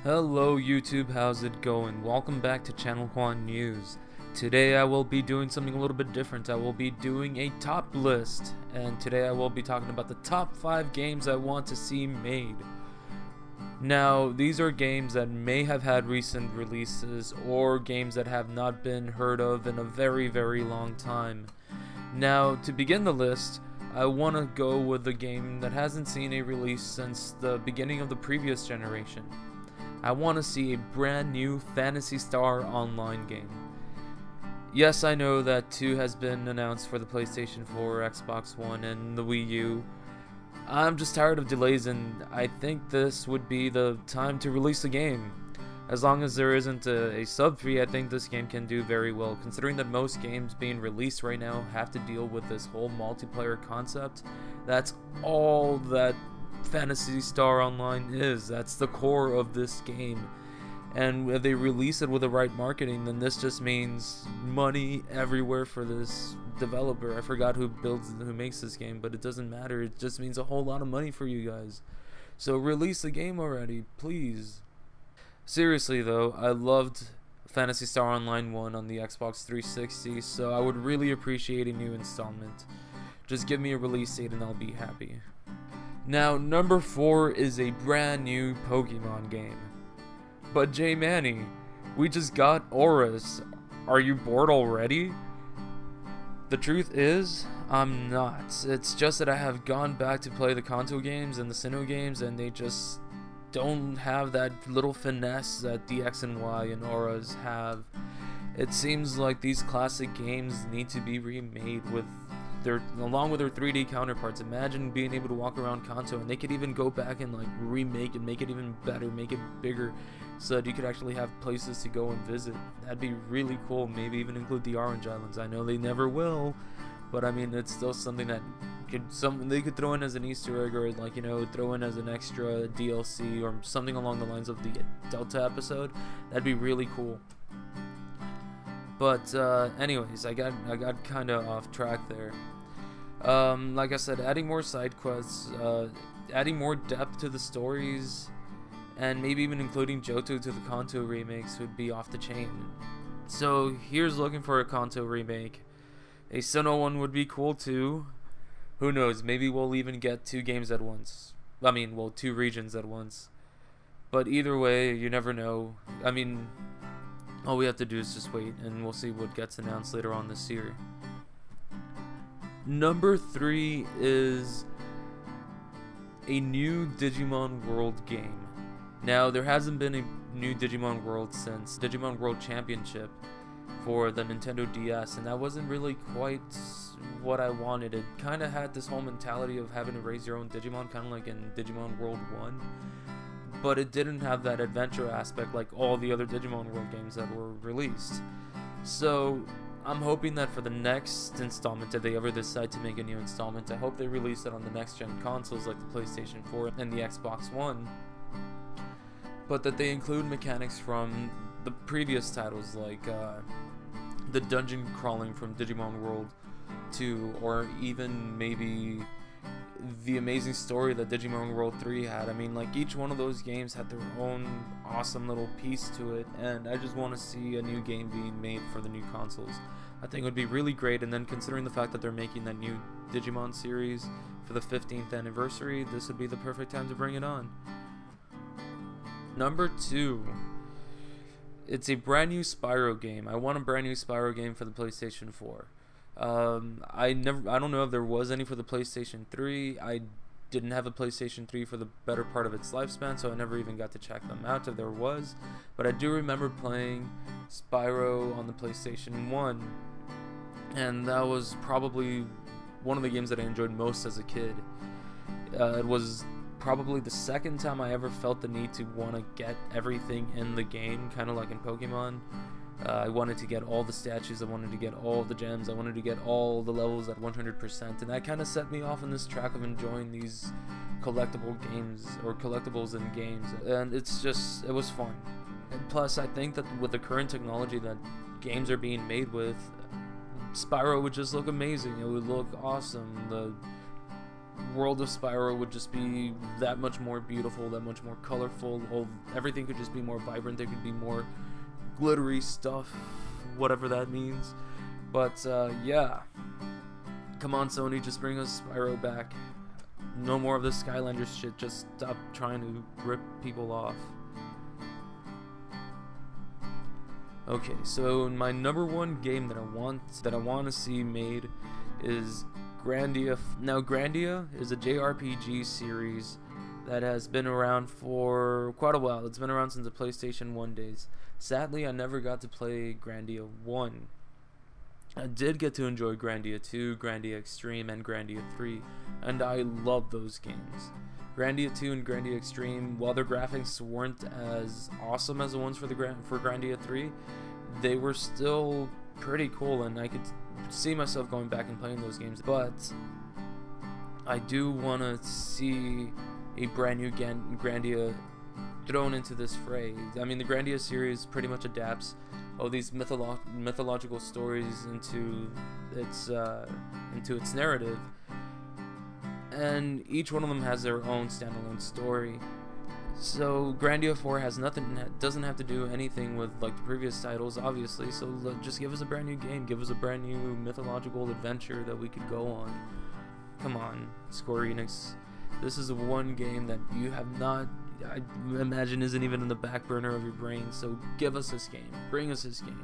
Hello YouTube, how's it going? Welcome back to Channel Juan News. Today I will be doing something a little bit different. I will be doing a top list, and today I will be talking about the top 5 games I want to see made. Now, these are games that may have had recent releases or games that have not been heard of in a very long time. Now, to begin the list, I want to go with a game that hasn't seen a release since the beginning of the previous generation. I want to see a brand new Phantasy Star Online game. Yes, I know that 2 has been announced for the PlayStation 4, Xbox One, and the Wii U. I'm just tired of delays, and I think this would be the time to release the game. As long as there isn't a sub fee, I think this game can do very well, considering that most games being released right now have to deal with this whole multiplayer concept. That's all that Phantasy Star Online is. That's the core of this game, and if they release it with the right marketing, then this just means money everywhere for this developer. I forgot who makes this game, but it doesn't matter. It just means a whole lot of money for you guys. So release the game already, please. Seriously though, I loved Phantasy Star Online 1 on the Xbox 360, so I would really appreciate a new installment. Just give me a release date and I'll be happy. Now, number 4 is a brand new Pokemon game. But J Manny, we just got Auras. Are you bored already? The truth is, I'm not. It's just that I have gone back to play the Kanto games and the Sinnoh games, and they just don't have that little finesse that DX and Y and Auras have. It seems like these classic games need to be remade along with their 3D counterparts. Imagine being able to walk around Kanto, and they could even go back and like remake it, make it even better, make it bigger, so that you could actually have places to go and visit. That'd be really cool. Maybe even include the Orange Islands. I know they never will, but I mean, it's still something that they could throw in as an Easter egg, or like, you know, throw in as an extra DLC or something along the lines of the Delta episode. That'd be really cool. But anyways, I got kind of off track there. Like I said, adding more side quests, adding more depth to the stories, and maybe even including Johto to the Kanto remakes would be off the chain. So here's looking for a Kanto remake. A Sinnoh one would be cool too. Who knows, maybe we'll even get 2 games at once. I mean, well, 2 regions at once. But either way, you never know. I mean, all we have to do is just wait, and we'll see what gets announced later on this year. Number 3 is a new Digimon World game. Now, there hasn't been a new Digimon World since Digimon World Championship for the Nintendo DS, and that wasn't really quite what I wanted. It kind of had this whole mentality of having to raise your own Digimon, kind of like in Digimon World 1, but it didn't have that adventure aspect like all the other Digimon World games that were released. So I'm hoping that for the next installment, if they ever decide to make a new installment, I hope they release it on the next gen consoles like the PlayStation 4 and the Xbox One, but that they include mechanics from the previous titles, like the dungeon crawling from Digimon World 2, or even maybe the amazing story that Digimon World 3 had. I mean, like, each one of those games had their own awesome little piece to it, and I just want to see a new game being made for the new consoles. I think it would be really great, and then considering the fact that they're making that new Digimon series for the 15th anniversary, this would be the perfect time to bring it on. Number 2. It's a brand new Spyro game. I want a brand new Spyro game for the PlayStation 4. I don't know if there was any for the PlayStation 3. I didn't have a PlayStation 3 for the better part of its lifespan, so I never even got to check them out if there was. But I do remember playing Spyro on the PlayStation 1, and that was probably one of the games that I enjoyed most as a kid. It was probably the second time I ever felt the need to want to get everything in the game, kind of like in Pokemon. I wanted to get all the statues, I wanted to get all the gems, I wanted to get all the levels at 100%, and that kind of set me off on this track of enjoying these collectible games, or collectibles in games, and it was fun. And plus, I think that with the current technology that games are being made with, Spyro would just look amazing. It would look awesome. world of Spyro would just be that much more beautiful, that much more colorful. Everything could just be more vibrant. There could be more glittery stuff, whatever that means. But yeah, come on Sony, just bring us Spyro back. No more of this Skylanders shit. Just stop trying to rip people off. Okay, so my number one game that I want to see made is Grandia. Now Grandia is a JRPG series that has been around for quite a while. It's been around since the PlayStation 1 days. Sadly, I never got to play Grandia 1. I did get to enjoy Grandia 2, Grandia Extreme, and Grandia 3, and I love those games. Grandia 2 and Grandia Extreme, while their graphics weren't as awesome as the ones for Grandia 3, they were still pretty cool, and I could see myself going back and playing those games. But I do want to see a brand new Grandia thrown into this fray. I mean, the Grandia series pretty much adapts all these mythological stories into its narrative, and each one of them has their own standalone story. So Grandia 4 doesn't have to do anything with like the previous titles, obviously. So just give us a brand new game, give us a brand new mythological adventure that we could go on. Come on, Square Enix. This is the one game that you have not, I imagine, isn't even in the back burner of your brain. So give us this game. Bring us this game.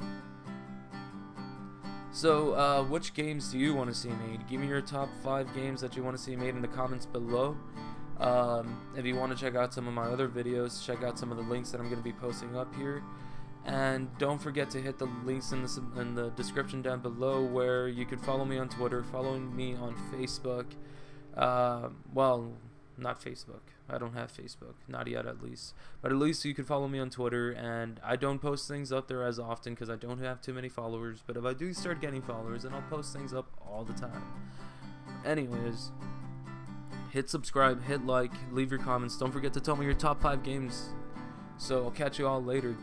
So, which games do you want to see made? Give me your top 5 games that you want to see made in the comments below. If you want to check out some of my other videos, check out some of the links that I'm going to be posting up here. And don't forget to hit the links in the description down below, where you can follow me on Twitter, follow me on Facebook. Well, not Facebook. I don't have Facebook. Not yet, at least. But at least you can follow me on Twitter, and I don't post things up there as often because I don't have too many followers. But if I do start getting followers, then I'll post things up all the time. Anyways, hit subscribe, hit like, leave your comments. Don't forget to tell me your top 5 games. So I'll catch you all later.